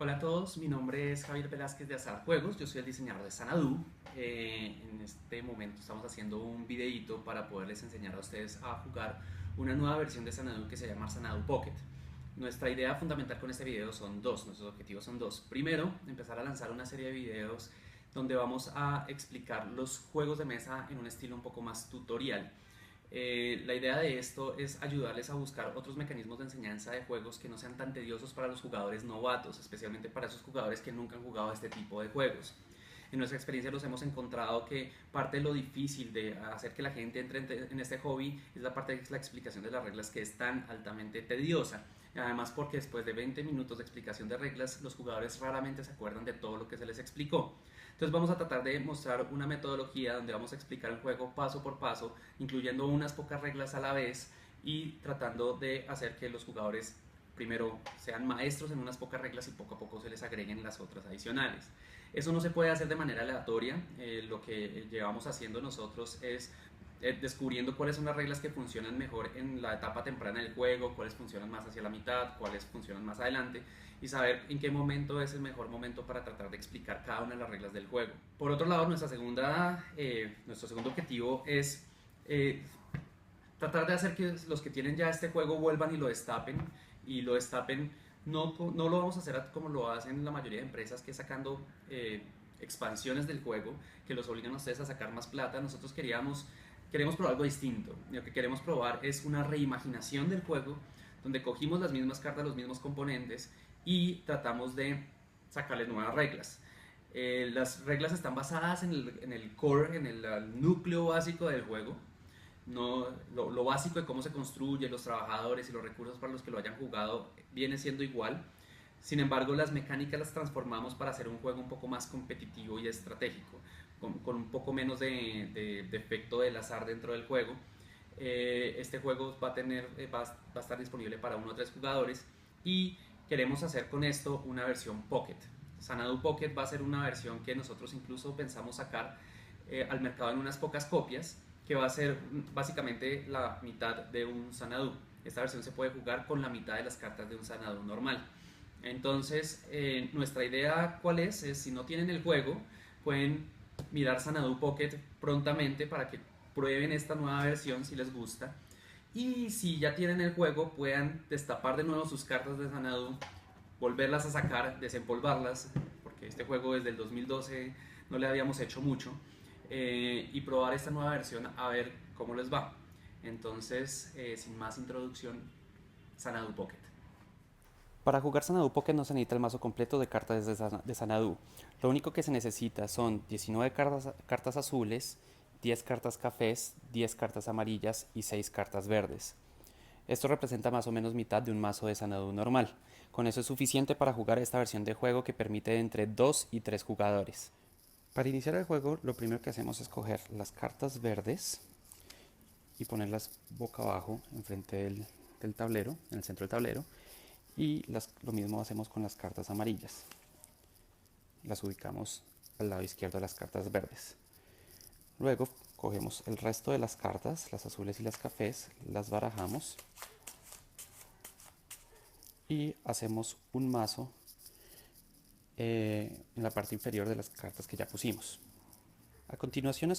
Hola a todos, mi nombre es Javier Velázquez de Azar Juegos, yo soy el diseñador de Xanadu. En este momento estamos haciendo un videíto para poderles enseñar a ustedes a jugar una nueva versión de Xanadu que se llama Xanadu Pocket. Nuestra idea fundamental con este video son dos, nuestros objetivos son dos. Primero, empezar a lanzar una serie de videos donde vamos a explicar los juegos de mesa en un estilo un poco más tutorial. La idea de esto es ayudarles a buscar otros mecanismos de enseñanza de juegos que no sean tan tediosos para los jugadores novatos, especialmente para esos jugadores que nunca han jugado este tipo de juegos. En nuestra experiencia nos hemos encontrado que parte de lo difícil de hacer que la gente entre en este hobby es la parte de la explicación de las reglas, que es tan altamente tediosa. Además, porque después de 20 minutos de explicación de reglas, los jugadores raramente se acuerdan de todo lo que se les explicó. Entonces vamos a tratar de mostrar una metodología donde vamos a explicar el juego paso por paso, incluyendo unas pocas reglas a la vez y tratando de hacer que los jugadores primero sean maestros en unas pocas reglas y poco a poco se les agreguen las otras adicionales. Eso no se puede hacer de manera aleatoria. Lo que llevamos haciendo nosotros es descubriendo cuáles son las reglas que funcionan mejor en la etapa temprana del juego, cuáles funcionan más hacia la mitad, cuáles funcionan más adelante y saber en qué momento es el mejor momento para tratar de explicar cada una de las reglas del juego. Por otro lado, nuestro segundo objetivo es tratar de hacer que los que tienen ya este juego vuelvan y lo destapen. No lo vamos a hacer como lo hacen la mayoría de empresas, que es sacando expansiones del juego que los obligan a ustedes a sacar más plata. Nosotros queremos probar algo distinto. Lo que queremos probar es una reimaginación del juego donde cogimos las mismas cartas, los mismos componentes y tratamos de sacarles nuevas reglas. Las reglas están basadas en el core, en el núcleo básico del juego, no, lo básico de cómo se construye, los trabajadores y los recursos para los que lo hayan jugado viene siendo igual. Sin embargo, las mecánicas las transformamos para hacer un juego un poco más competitivo y estratégico, con un poco menos de efecto del azar dentro del juego. Este juego va a estar disponible para 1 o 3 jugadores y queremos hacer con esto una versión Pocket. Xanadu Pocket va a ser una versión que nosotros incluso pensamos sacar al mercado en unas pocas copias, que va a ser básicamente la mitad de un Xanadu. Esta versión se puede jugar con la mitad de las cartas de un Xanadu normal. Entonces, nuestra idea, ¿cuál es? Es si no tienen el juego, pueden mirar Xanadu Pocket prontamente para que prueben esta nueva versión si les gusta. Y si ya tienen el juego, puedan destapar de nuevo sus cartas de Xanadu, volverlas a sacar, desempolvarlas, porque este juego desde el 2012 no le habíamos hecho mucho, y probar esta nueva versión a ver cómo les va. Entonces, sin más introducción, Xanadu Pocket. Para jugar Xanadu Pocket no se necesita el mazo completo de cartas de Xanadu. Lo único que se necesita son 19 cartas azules, 10 cartas cafés, 10 cartas amarillas y 6 cartas verdes. Esto representa más o menos mitad de un mazo de Xanadu normal. Con eso es suficiente para jugar esta versión de juego que permite entre 2 y 3 jugadores. Para iniciar el juego, lo primero que hacemos es coger las cartas verdes y ponerlas boca abajo enfrente del tablero, en el centro del tablero. Y lo mismo hacemos con las cartas amarillas. Las ubicamos al lado izquierdo de las cartas verdes. Luego cogemos el resto de las cartas, las azules y las cafés, las barajamos y hacemos un mazo en la parte inferior de las cartas que ya pusimos. A continuación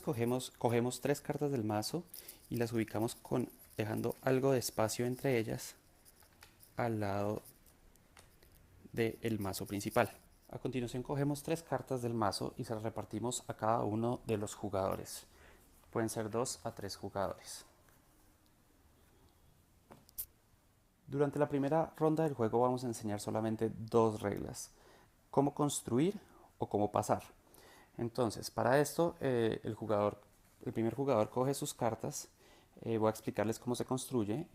cogemos 3 cartas del mazo y las ubicamos dejando algo de espacio entre ellas al lado del mazo principal. A continuación cogemos 3 cartas del mazo y se las repartimos a cada uno de los jugadores. Pueden ser 2 a 3 jugadores. Durante la primera ronda del juego vamos a enseñar solamente 2 reglas: cómo construir o cómo pasar. Entonces, para esto, el primer jugador coge sus cartas. Voy a explicarles cómo se construye.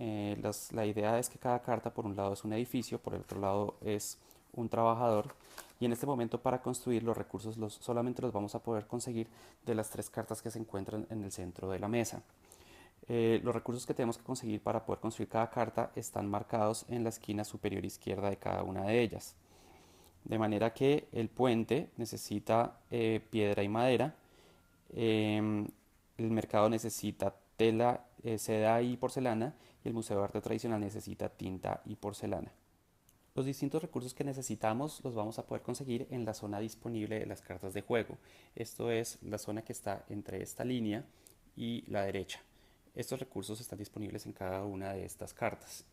La idea es que cada carta, por un lado es un edificio, por el otro lado es un trabajador, y en este momento, para construir, los recursos solamente los vamos a poder conseguir de las 3 cartas que se encuentran en el centro de la mesa. Los recursos que tenemos que conseguir para poder construir cada carta están marcados en la esquina superior izquierda de cada una de ellas. De manera que el puente necesita piedra y madera, el mercado necesita tela, seda y porcelana, y el Museo de Arte Tradicional necesita tinta y porcelana. Los distintos recursos que necesitamos los vamos a poder conseguir en la zona disponible de las cartas de juego. Esto es la zona que está entre esta línea y la derecha. Estos recursos están disponibles en cada una de estas cartas.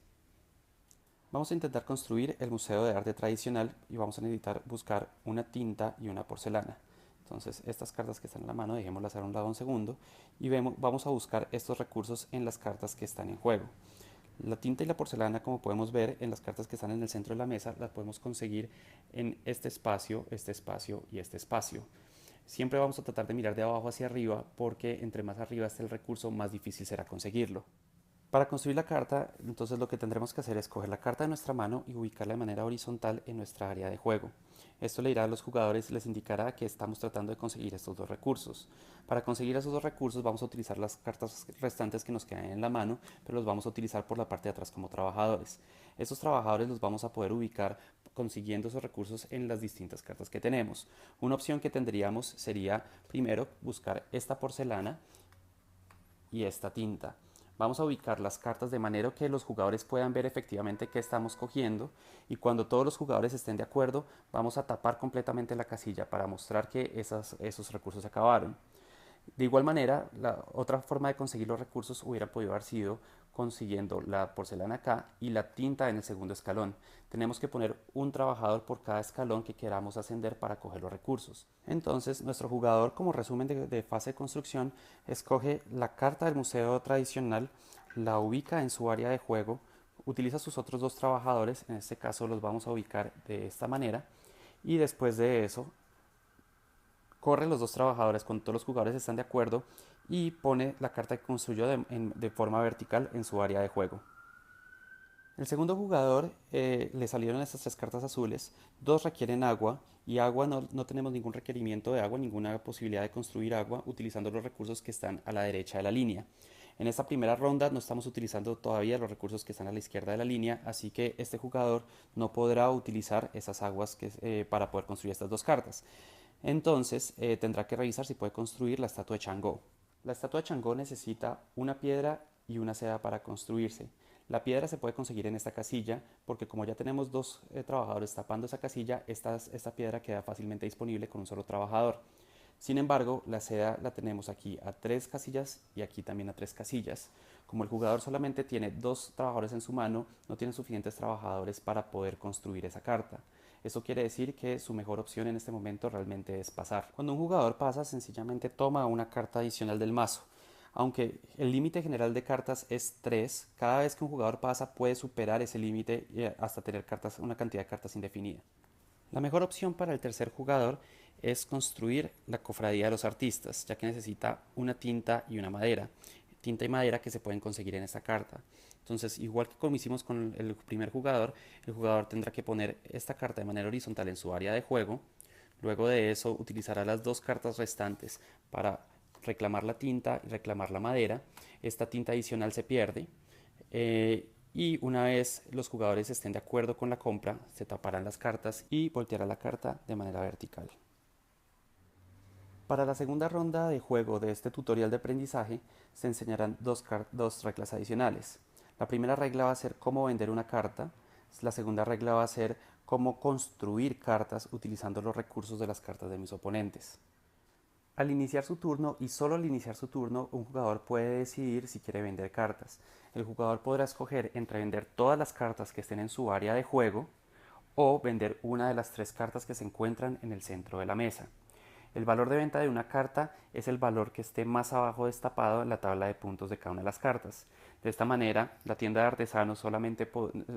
Vamos a intentar construir el Museo de Arte Tradicional y vamos a necesitar buscar una tinta y una porcelana. Entonces estas cartas que están en la mano dejémoslas a un lado un segundo y vamos a buscar estos recursos en las cartas que están en juego. La tinta y la porcelana, como podemos ver en las cartas que están en el centro de la mesa, las podemos conseguir en este espacio y este espacio. Siempre vamos a tratar de mirar de abajo hacia arriba porque entre más arriba esté el recurso, más difícil será conseguirlo. Para construir la carta, entonces lo que tendremos que hacer es coger la carta de nuestra mano y ubicarla de manera horizontal en nuestra área de juego. Esto le irá a los jugadores y les indicará que estamos tratando de conseguir estos dos recursos. Para conseguir esos dos recursos vamos a utilizar las cartas restantes que nos quedan en la mano, pero los vamos a utilizar por la parte de atrás como trabajadores. Estos trabajadores los vamos a poder ubicar consiguiendo esos recursos en las distintas cartas que tenemos. Una opción que tendríamos sería primero buscar esta porcelana y esta tinta. Vamos a ubicar las cartas de manera que los jugadores puedan ver efectivamente qué estamos cogiendo y cuando todos los jugadores estén de acuerdo vamos a tapar completamente la casilla para mostrar que esos recursos se acabaron. De igual manera, la otra forma de conseguir los recursos hubiera podido haber sido consiguiendo la porcelana acá y la tinta en el segundo escalón. Tenemos que poner un trabajador por cada escalón que queramos ascender para coger los recursos. Entonces, nuestro jugador, como resumen de fase de construcción, escoge la carta del museo tradicional, la ubica en su área de juego, utiliza sus otros dos trabajadores, en este caso los vamos a ubicar de esta manera, y después de eso corre los dos trabajadores cuando todos los jugadores están de acuerdo y pone la carta que construyó de forma vertical en su área de juego. El segundo jugador le salieron estas tres cartas azules, dos requieren agua y agua no tenemos ningún requerimiento de agua, ninguna posibilidad de construir agua utilizando los recursos que están a la derecha de la línea. En esta primera ronda no estamos utilizando todavía los recursos que están a la izquierda de la línea, así que este jugador no podrá utilizar esas aguas para poder construir estas dos cartas. Entonces tendrá que revisar si puede construir la estatua de Changó. La estatua de Changó necesita una piedra y una seda para construirse. La piedra se puede conseguir en esta casilla porque como ya tenemos dos trabajadores tapando esa casilla, esta piedra queda fácilmente disponible con un solo trabajador. Sin embargo, la seda la tenemos aquí a 3 casillas y aquí también a 3 casillas. Como el jugador solamente tiene 2 trabajadores en su mano, no tiene suficientes trabajadores para poder construir esa carta. Eso quiere decir que su mejor opción en este momento realmente es pasar. Cuando un jugador pasa, sencillamente toma una carta adicional del mazo. Aunque el límite general de cartas es 3, cada vez que un jugador pasa puede superar ese límite hasta tener una cantidad de cartas indefinida. La mejor opción para el tercer jugador es construir la cofradía de los artistas, ya que necesita una tinta y una madera. Tinta y madera que se pueden conseguir en esta carta. Entonces, igual que como hicimos con el primer jugador, el jugador tendrá que poner esta carta de manera horizontal en su área de juego. Luego de eso, utilizará las dos cartas restantes para reclamar la tinta y reclamar la madera. Esta tinta adicional se pierde. Y una vez los jugadores estén de acuerdo con la compra, se taparán las cartas y volteará la carta de manera vertical. Para la segunda ronda de juego de este tutorial de aprendizaje se enseñarán dos reglas adicionales. La primera regla va a ser cómo vender una carta, la segunda regla va a ser cómo construir cartas utilizando los recursos de las cartas de mis oponentes. Al iniciar su turno y solo al iniciar su turno, un jugador puede decidir si quiere vender cartas. El jugador podrá escoger entre vender todas las cartas que estén en su área de juego o vender una de las 3 cartas que se encuentran en el centro de la mesa. El valor de venta de una carta es el valor que esté más abajo destapado en la tabla de puntos de cada una de las cartas. De esta manera, la tienda de artesanos solamente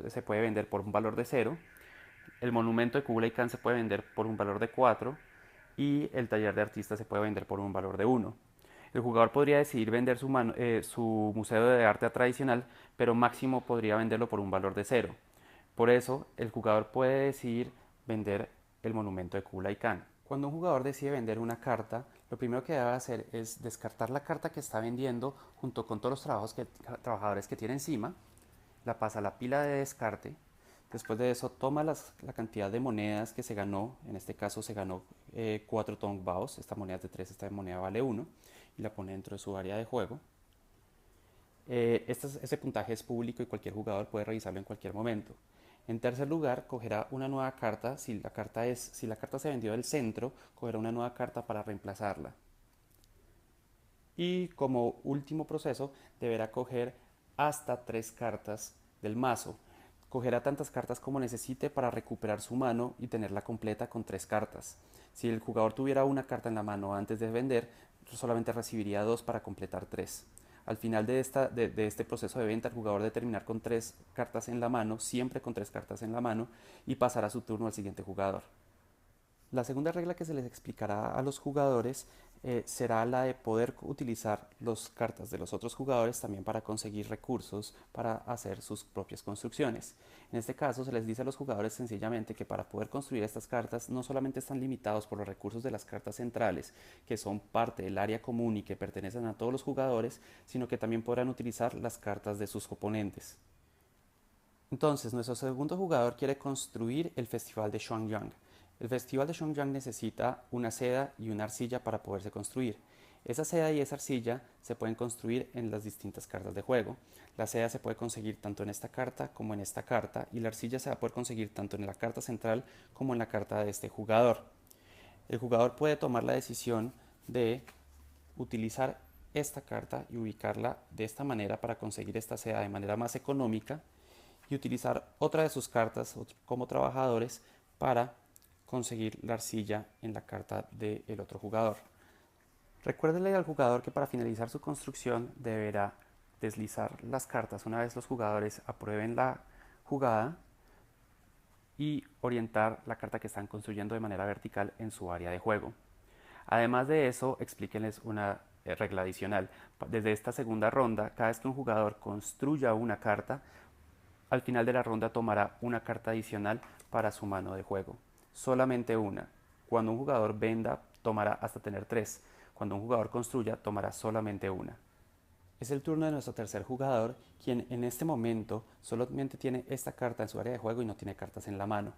se puede vender por un valor de 0, el monumento de Kublai Khan se puede vender por un valor de 4 y el taller de artistas se puede vender por un valor de 1. El jugador podría decidir vender su museo de arte tradicional, pero máximo podría venderlo por un valor de 0. Por eso, el jugador puede decidir vender el monumento de Kublai Khan. Cuando un jugador decide vender una carta, lo primero que debe hacer es descartar la carta que está vendiendo junto con todos los trabajadores que tiene encima, la pasa a la pila de descarte. Después de eso toma la cantidad de monedas que se ganó, en este caso se ganó 4 Tong Baos, esta moneda es de 3, esta moneda vale 1, y la pone dentro de su área de juego. Ese puntaje es público y cualquier jugador puede revisarlo en cualquier momento. En tercer lugar, cogerá una nueva carta. Si la carta se vendió del centro, cogerá una nueva carta para reemplazarla. Y como último proceso, deberá coger hasta 3 cartas del mazo. Cogerá tantas cartas como necesite para recuperar su mano y tenerla completa con 3 cartas. Si el jugador tuviera una carta en la mano antes de vender, solamente recibiría 2 para completar 3. Al final de este proceso de venta, el jugador debe terminar con 3 cartas en la mano, siempre con 3 cartas en la mano, y pasará su turno al siguiente jugador. La segunda regla que se les explicará a los jugadores será la de poder utilizar las cartas de los otros jugadores también para conseguir recursos para hacer sus propias construcciones. En este caso se les dice a los jugadores sencillamente que para poder construir estas cartas no solamente están limitados por los recursos de las cartas centrales, que son parte del área común y que pertenecen a todos los jugadores, sino que también podrán utilizar las cartas de sus oponentes. Entonces, nuestro segundo jugador quiere construir el Festival de Xuangyang. El Festival de Xuangyang necesita una seda y una arcilla para poderse construir. Esa seda y esa arcilla se pueden construir en las distintas cartas de juego. La seda se puede conseguir tanto en esta carta como en esta carta, y la arcilla se va a poder conseguir tanto en la carta central como en la carta de este jugador. El jugador puede tomar la decisión de utilizar esta carta y ubicarla de esta manera para conseguir esta seda de manera más económica, y utilizar otra de sus cartas como trabajadores para conseguir la arcilla en la carta del otro jugador. Recuérdele al jugador que para finalizar su construcción deberá deslizar las cartas una vez los jugadores aprueben la jugada y orientar la carta que están construyendo de manera vertical en su área de juego. Además de eso, explíquenles una regla adicional. Desde esta segunda ronda, cada vez que un jugador construya una carta, al final de la ronda tomará una carta adicional para su mano de juego. Solamente una. Cuando un jugador venda, tomará hasta tener 3. Cuando un jugador construya, tomará solamente una. Es el turno de nuestro tercer jugador, quien en este momento solamente tiene esta carta en su área de juego y no tiene cartas en la mano.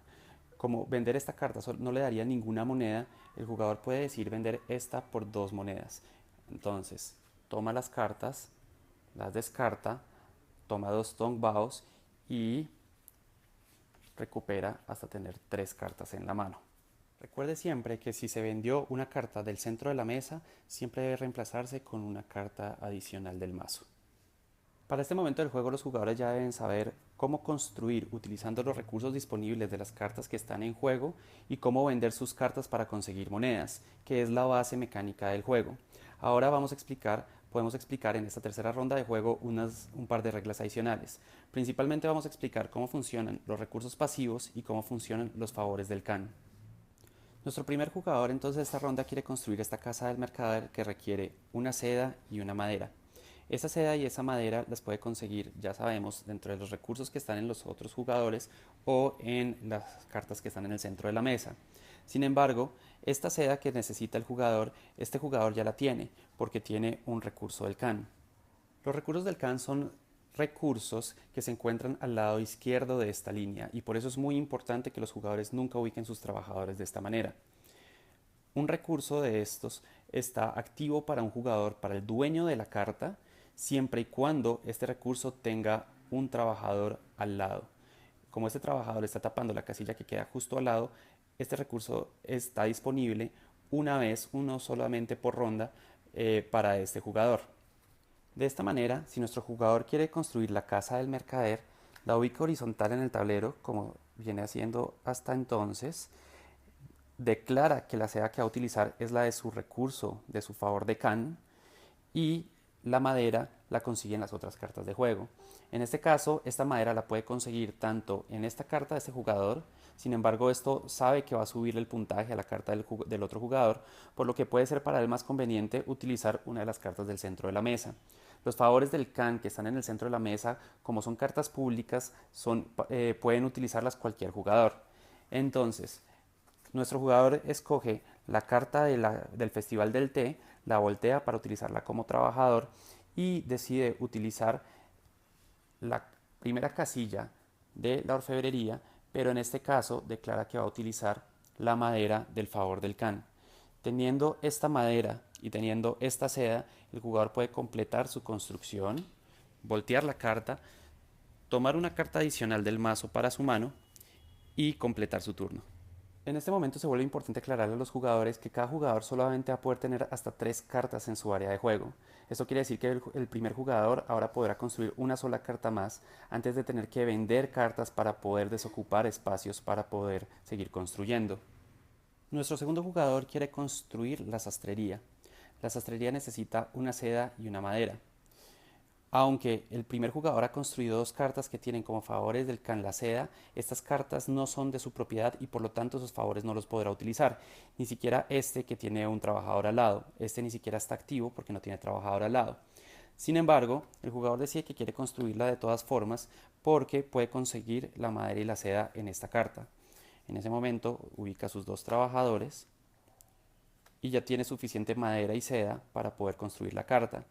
Como vender esta carta no le daría ninguna moneda, el jugador puede decidir vender esta por 2 monedas. Entonces, toma las cartas, las descarta, toma 2 Tongbaos y recupera hasta tener 3 cartas en la mano. Recuerde siempre que si se vendió una carta del centro de la mesa, siempre debe reemplazarse con una carta adicional del mazo. Para este momento del juego, los jugadores ya deben saber cómo construir utilizando los recursos disponibles de las cartas que están en juego y cómo vender sus cartas para conseguir monedas, que es la base mecánica del juego. Ahora podemos explicar en esta tercera ronda de juego un par de reglas adicionales. Principalmente vamos a explicar cómo funcionan los recursos pasivos y cómo funcionan los favores del Kan. Nuestro primer jugador entonces de esta ronda quiere construir esta casa del mercader que requiere una seda y una madera. Esa seda y esa madera las puede conseguir, ya sabemos, dentro de los recursos que están en los otros jugadores o en las cartas que están en el centro de la mesa. Sin embargo, esta seda que necesita el jugador, este jugador ya la tiene, porque tiene un recurso del Kan. Los recursos del Kan son recursos que se encuentran al lado izquierdo de esta línea, y por eso es muy importante que los jugadores nunca ubiquen sus trabajadores de esta manera. Un recurso de estos está activo para un jugador, para el dueño de la carta, siempre y cuando este recurso tenga un trabajador al lado. Como este trabajador está tapando la casilla que queda justo al lado, este recurso está disponible una vez, uno solamente por ronda, para este jugador. De esta manera, si nuestro jugador quiere construir la casa del mercader, la ubica horizontal en el tablero, como viene haciendo hasta entonces, declara que la seda que va a utilizar es la de su recurso de su favor de Kan, y la madera la consigue en las otras cartas de juego. En este caso, esta madera la puede conseguir tanto en esta carta de este jugador. Sin embargo, esto sabe que va a subir el puntaje a la carta del otro jugador, por lo que puede ser para él más conveniente utilizar una de las cartas del centro de la mesa. Los favores del Kan que están en el centro de la mesa, como son cartas públicas, pueden utilizarlas cualquier jugador. Entonces, nuestro jugador escoge la carta del Festival del Té, la voltea para utilizarla como trabajador y decide utilizar la primera casilla de la orfebrería, pero en este caso declara que va a utilizar la madera del favor del Kan. Teniendo esta madera y teniendo esta seda, el jugador puede completar su construcción, voltear la carta, tomar una carta adicional del mazo para su mano y completar su turno. En este momento se vuelve importante aclararle a los jugadores que cada jugador solamente va a poder tener hasta 3 cartas en su área de juego. Esto quiere decir que el primer jugador ahora podrá construir una sola carta más antes de tener que vender cartas para poder desocupar espacios para poder seguir construyendo. Nuestro segundo jugador quiere construir la sastrería. La sastrería necesita una seda y una madera. Aunque el primer jugador ha construido 2 cartas que tienen como favores del Can la seda, estas cartas no son de su propiedad y por lo tanto sus favores no los podrá utilizar. Ni siquiera este que tiene un trabajador al lado. Este ni siquiera está activo porque no tiene trabajador al lado. Sin embargo, el jugador decide que quiere construirla de todas formas porque puede conseguir la madera y la seda en esta carta. En ese momento ubica sus 2 trabajadores y ya tiene suficiente madera y seda para poder construir la carta.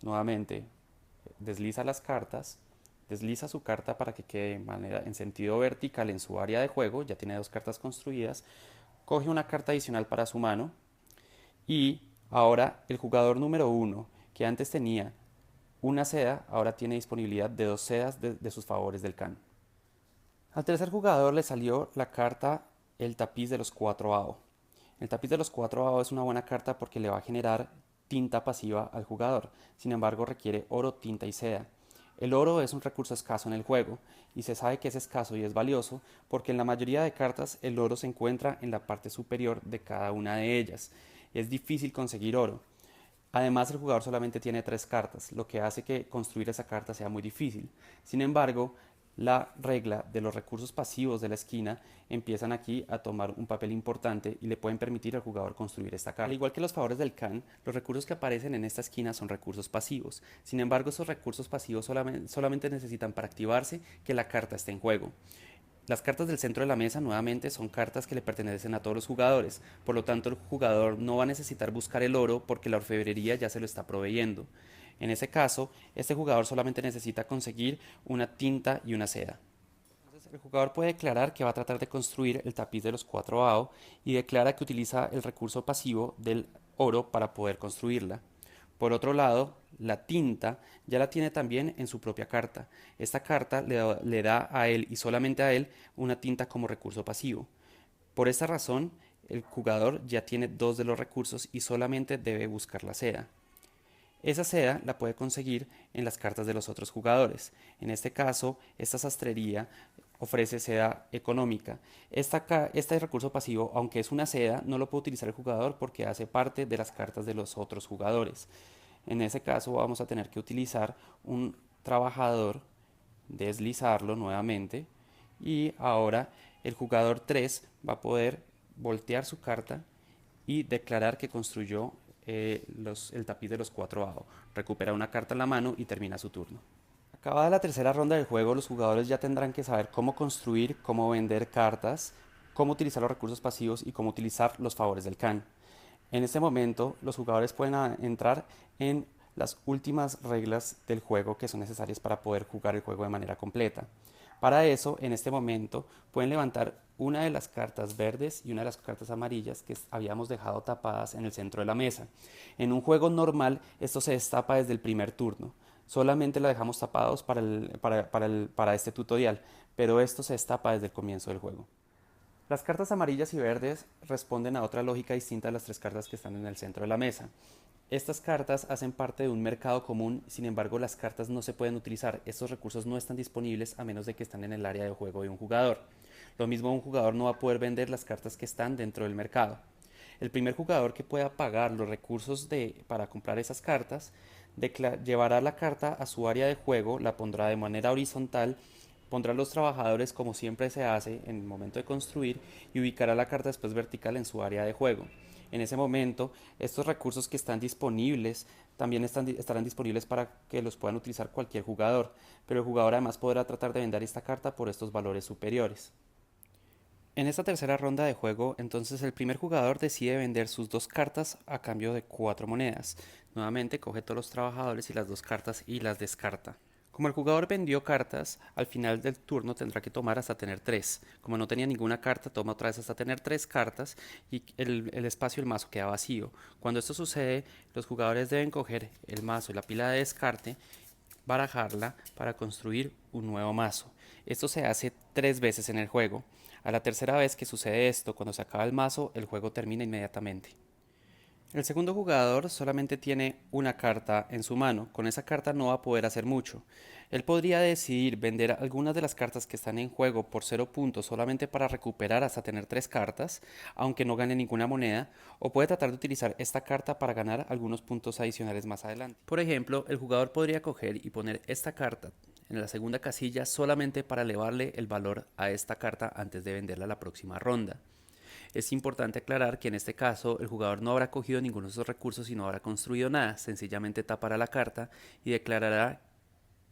Nuevamente, desliza las cartas, desliza su carta para que quede en sentido vertical en su área de juego, ya tiene 2 cartas construidas, coge una carta adicional para su mano y ahora el jugador número 1, que antes tenía una seda, ahora tiene disponibilidad de 2 sedas de sus favores del Can. Al tercer jugador le salió la carta el tapiz de los 4 AO. El tapiz de los 4 AO es una buena carta porque le va a generar tinta pasiva al jugador. Sin embargo, requiere oro, tinta y seda. El oro es un recurso escaso en el juego y se sabe que es escaso y es valioso porque en la mayoría de cartas el oro se encuentra en la parte superior de cada una de ellas. Es difícil conseguir oro. Además, el jugador solamente tiene 3 cartas, lo que hace que construir esa carta sea muy difícil. Sin embargo, la regla de los recursos pasivos de la esquina empiezan aquí a tomar un papel importante y le pueden permitir al jugador construir esta carta. Al igual que los favores del Can, los recursos que aparecen en esta esquina son recursos pasivos. Sin embargo, esos recursos pasivos solamente necesitan para activarse que la carta esté en juego. Las cartas del centro de la mesa nuevamente son cartas que le pertenecen a todos los jugadores, por lo tanto el jugador no va a necesitar buscar el oro porque la orfebrería ya se lo está proveyendo. En ese caso, este jugador solamente necesita conseguir una tinta y una seda. Entonces, el jugador puede declarar que va a tratar de construir el tapiz de los 4 AO y declara que utiliza el recurso pasivo del oro para poder construirla. Por otro lado, la tinta ya la tiene también en su propia carta. Esta carta le da a él y solamente a él una tinta como recurso pasivo. Por esta razón, el jugador ya tiene 2 de los recursos y solamente debe buscar la seda. Esa seda la puede conseguir en las cartas de los otros jugadores. En este caso, esta sastrería ofrece seda económica. Este recurso pasivo, aunque es una seda, no lo puede utilizar el jugador porque hace parte de las cartas de los otros jugadores. En ese caso vamos a tener que utilizar un trabajador, deslizarlo nuevamente y ahora el jugador 3 va a poder voltear su carta y declarar que construyó el tapiz de los 4 AO. Recupera una carta en la mano y termina su turno. Acabada la tercera ronda del juego, los jugadores ya tendrán que saber cómo construir, cómo vender cartas, cómo utilizar los recursos pasivos y cómo utilizar los favores del Can. En este momento, los jugadores pueden entrar en las últimas reglas del juego que son necesarias para poder jugar el juego de manera completa. Para eso, en este momento, pueden levantar una de las cartas verdes y una de las cartas amarillas que habíamos dejado tapadas en el centro de la mesa. En un juego normal, esto se destapa desde el primer turno. Solamente lo dejamos tapados para este tutorial, pero esto se destapa desde el comienzo del juego. Las cartas amarillas y verdes responden a otra lógica distinta a las 3 cartas que están en el centro de la mesa. Estas cartas hacen parte de un mercado común, sin embargo las cartas no se pueden utilizar, estos recursos no están disponibles a menos de que estén en el área de juego de un jugador. Lo mismo, un jugador no va a poder vender las cartas que están dentro del mercado. El primer jugador que pueda pagar los recursos para comprar esas cartas, llevará la carta a su área de juego, la pondrá de manera horizontal, pondrá los trabajadores como siempre se hace en el momento de construir y ubicará la carta después vertical en su área de juego. En ese momento, estos recursos que están disponibles también estarán disponibles para que los puedan utilizar cualquier jugador, pero el jugador además podrá tratar de vender esta carta por estos valores superiores. En esta tercera ronda de juego, entonces el primer jugador decide vender sus 2 cartas a cambio de 4 monedas. Nuevamente coge todos los trabajadores y las 2 cartas y las descarta. Como el jugador vendió cartas, al final del turno tendrá que tomar hasta tener 3. Como no tenía ninguna carta, toma otra vez hasta tener 3 cartas y el espacio del mazo queda vacío. Cuando esto sucede, los jugadores deben coger el mazo y la pila de descarte, barajarla para construir un nuevo mazo. Esto se hace 3 veces en el juego. A la tercera vez que sucede esto, cuando se acaba el mazo, el juego termina inmediatamente. El segundo jugador solamente tiene una carta en su mano, con esa carta no va a poder hacer mucho. Él podría decidir vender algunas de las cartas que están en juego por 0 puntos solamente para recuperar hasta tener 3 cartas, aunque no gane ninguna moneda, o puede tratar de utilizar esta carta para ganar algunos puntos adicionales más adelante. Por ejemplo, el jugador podría coger y poner esta carta en la segunda casilla solamente para elevarle el valor a esta carta antes de venderla la próxima ronda. Es importante aclarar que en este caso el jugador no habrá cogido ninguno de esos recursos y no habrá construido nada, sencillamente tapará la carta y declarará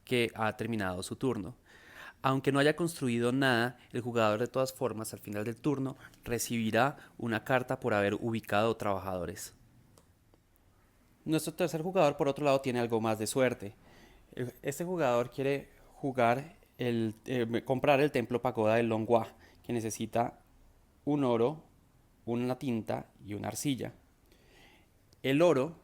que ha terminado su turno. Aunque no haya construido nada, el jugador de todas formas al final del turno recibirá una carta por haber ubicado trabajadores. Nuestro tercer jugador por otro lado tiene algo más de suerte. Este jugador quiere comprar el templo pagoda de Longhua, que necesita un oro, una tinta y una arcilla. El oro,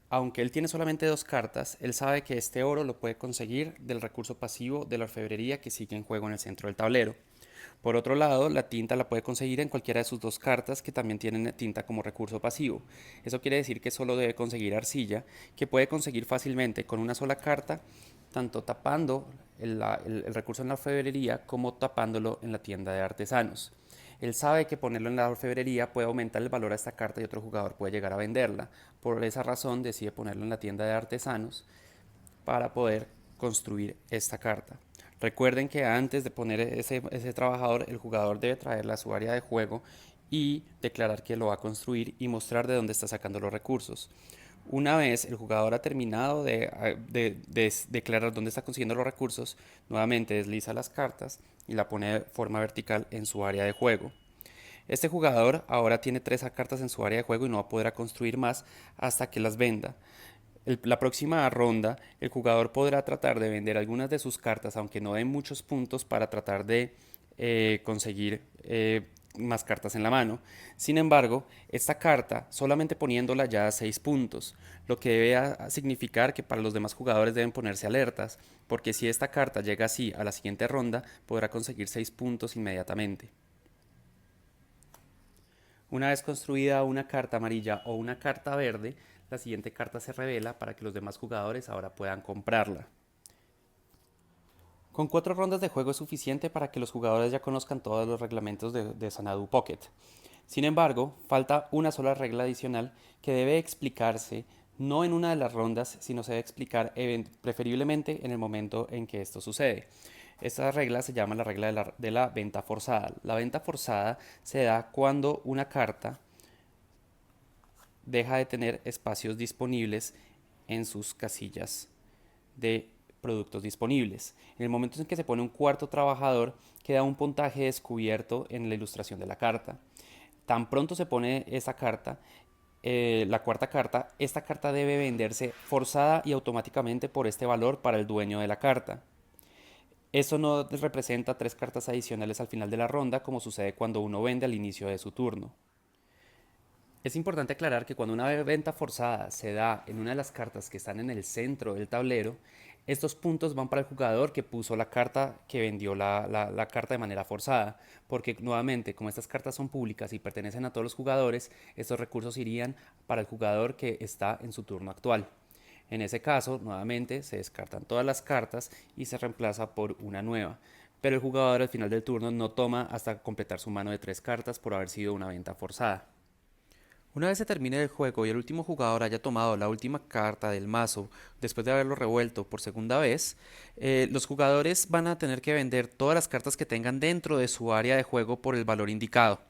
aunque él tiene solamente 2 cartas, él sabe que este oro lo puede conseguir del recurso pasivo de la orfebrería que sigue en juego en el centro del tablero. Por otro lado, la tinta la puede conseguir en cualquiera de sus 2 cartas que también tienen tinta como recurso pasivo. Eso quiere decir que solo debe conseguir arcilla, que puede conseguir fácilmente con una sola carta, tanto tapando el recurso en la orfebrería como tapándolo en la tienda de artesanos. Él sabe que ponerlo en la orfebrería puede aumentar el valor a esta carta y otro jugador puede llegar a venderla. Por esa razón decide ponerlo en la tienda de artesanos para poder construir esta carta. Recuerden que antes de poner ese trabajador, el jugador debe traerla a su área de juego y declarar que lo va a construir y mostrar de dónde está sacando los recursos. Una vez el jugador ha terminado de declarar dónde está consiguiendo los recursos, nuevamente desliza las cartas y la pone de forma vertical en su área de juego. Este jugador ahora tiene 3 cartas en su área de juego y no va a poder construir más hasta que las venda. La próxima ronda, el jugador podrá tratar de vender algunas de sus cartas, aunque no den muchos puntos, para tratar de conseguir más cartas en la mano. Sin embargo, esta carta, solamente poniéndola ya da 6 puntos, lo que debe significar que para los demás jugadores deben ponerse alertas, porque si esta carta llega así a la siguiente ronda, podrá conseguir 6 puntos inmediatamente. Una vez construida una carta amarilla o una carta verde, la siguiente carta se revela para que los demás jugadores ahora puedan comprarla. Con 4 rondas de juego es suficiente para que los jugadores ya conozcan todos los reglamentos de Xanadu Pocket. Sin embargo, falta una sola regla adicional que debe explicarse no en una de las rondas, sino se debe explicar preferiblemente en el momento en que esto sucede. Esta regla se llama la regla de la venta forzada. La venta forzada se da cuando una carta deja de tener espacios disponibles en sus casillas de productos disponibles. En el momento en que se pone un cuarto trabajador, queda un puntaje descubierto en la ilustración de la carta. Tan pronto se pone esa carta, la cuarta carta, esta carta debe venderse forzada y automáticamente por este valor para el dueño de la carta. Eso no representa 3 cartas adicionales al final de la ronda, como sucede cuando uno vende al inicio de su turno. Es importante aclarar que cuando una venta forzada se da en una de las cartas que están en el centro del tablero, estos puntos van para el jugador que puso la carta que vendió la carta de manera forzada, porque nuevamente, como estas cartas son públicas y pertenecen a todos los jugadores, estos recursos irían para el jugador que está en su turno actual. En ese caso, nuevamente, se descartan todas las cartas y se reemplaza por una nueva, pero el jugador al final del turno no toma hasta completar su mano de 3 cartas por haber sido una venta forzada. Una vez se termine el juego y el último jugador haya tomado la última carta del mazo después de haberlo revuelto por segunda vez, los jugadores van a tener que vender todas las cartas que tengan dentro de su área de juego por el valor indicado.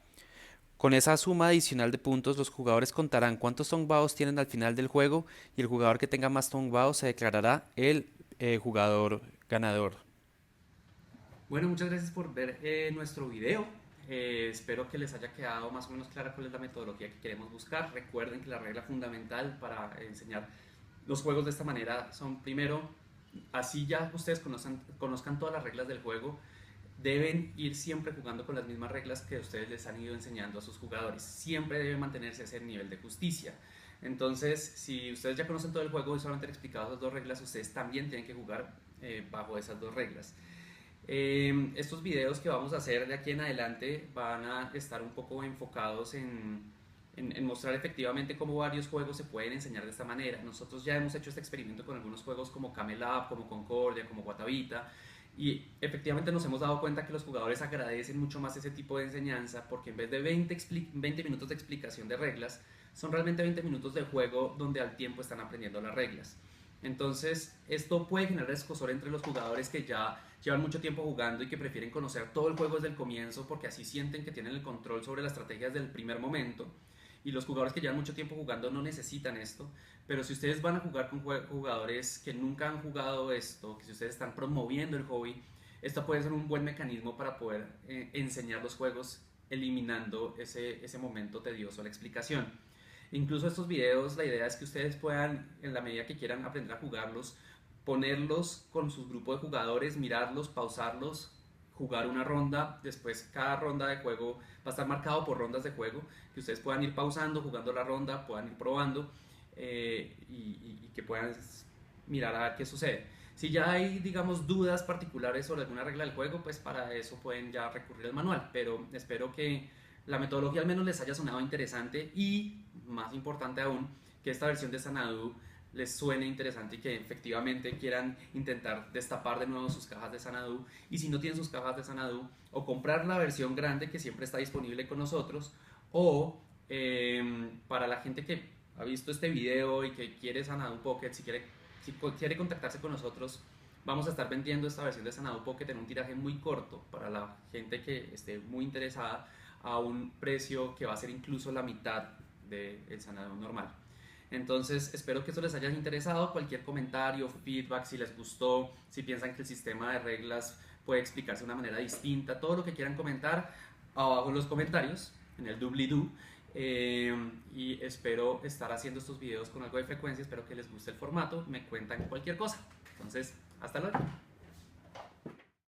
Con esa suma adicional de puntos, los jugadores contarán cuántos tumbados tienen al final del juego y el jugador que tenga más tumbados se declarará el jugador ganador. Bueno, muchas gracias por ver nuestro video. Espero que les haya quedado más o menos clara cuál es la metodología que queremos buscar. Recuerden que la regla fundamental para enseñar los juegos de esta manera son, primero, así ya ustedes conozcan todas las reglas del juego, deben ir siempre jugando con las mismas reglas que ustedes les han ido enseñando a sus jugadores. Siempre debe mantenerse ese nivel de justicia. Entonces, si ustedes ya conocen todo el juego y solamente han explicado esas dos reglas, ustedes también tienen que jugar bajo esas dos reglas. Estos videos que vamos a hacer de aquí en adelante van a estar un poco enfocados en mostrar efectivamente cómo varios juegos se pueden enseñar de esta manera. Nosotros ya hemos hecho este experimento con algunos juegos como Camel Up, como Concordia, como Guatavita, y efectivamente nos hemos dado cuenta que los jugadores agradecen mucho más ese tipo de enseñanza, porque en vez de 20 minutos de explicación de reglas, son realmente 20 minutos de juego donde al tiempo están aprendiendo las reglas. Entonces, esto puede generar escozor entre los jugadores que ya llevan mucho tiempo jugando y que prefieren conocer todo el juego desde el comienzo porque así sienten que tienen el control sobre la estrategia desde el primer momento. Y los jugadores que llevan mucho tiempo jugando no necesitan esto. Pero si ustedes van a jugar con jugadores que nunca han jugado esto, que si ustedes están promoviendo el hobby, esto puede ser un buen mecanismo para poder enseñar los juegos eliminando ese momento tedioso a la explicación. Incluso estos videos, la idea es que ustedes puedan, en la medida que quieran aprender a jugarlos, ponerlos con sus grupos de jugadores, mirarlos, pausarlos, jugar una ronda, después cada ronda de juego va a estar marcado por rondas de juego, que ustedes puedan ir pausando, jugando la ronda, puedan ir probando y que puedan mirar a ver qué sucede. Si ya hay, digamos, dudas particulares sobre alguna regla del juego, pues para eso pueden ya recurrir al manual, pero espero que la metodología al menos les haya sonado interesante y, más importante aún, que esta versión de Xanadu les suene interesante y que efectivamente quieran intentar destapar de nuevo sus cajas de Xanadu, y si no tienen sus cajas de Xanadu, o comprar la versión grande que siempre está disponible con nosotros, o para la gente que ha visto este video y que quiere Xanadu Pocket, si quiere contactarse con nosotros, vamos a estar vendiendo esta versión de Xanadu Pocket en un tiraje muy corto para la gente que esté muy interesada, a un precio que va a ser incluso la mitad del Xanadu normal. Entonces espero que esto les haya interesado. Cualquier comentario, feedback, si les gustó, si piensan que el sistema de reglas puede explicarse de una manera distinta, todo lo que quieran comentar abajo en los comentarios, en el doobly-doo. Y espero estar haciendo estos videos con algo de frecuencia. Espero que les guste el formato, me cuentan cualquier cosa. Entonces, hasta luego.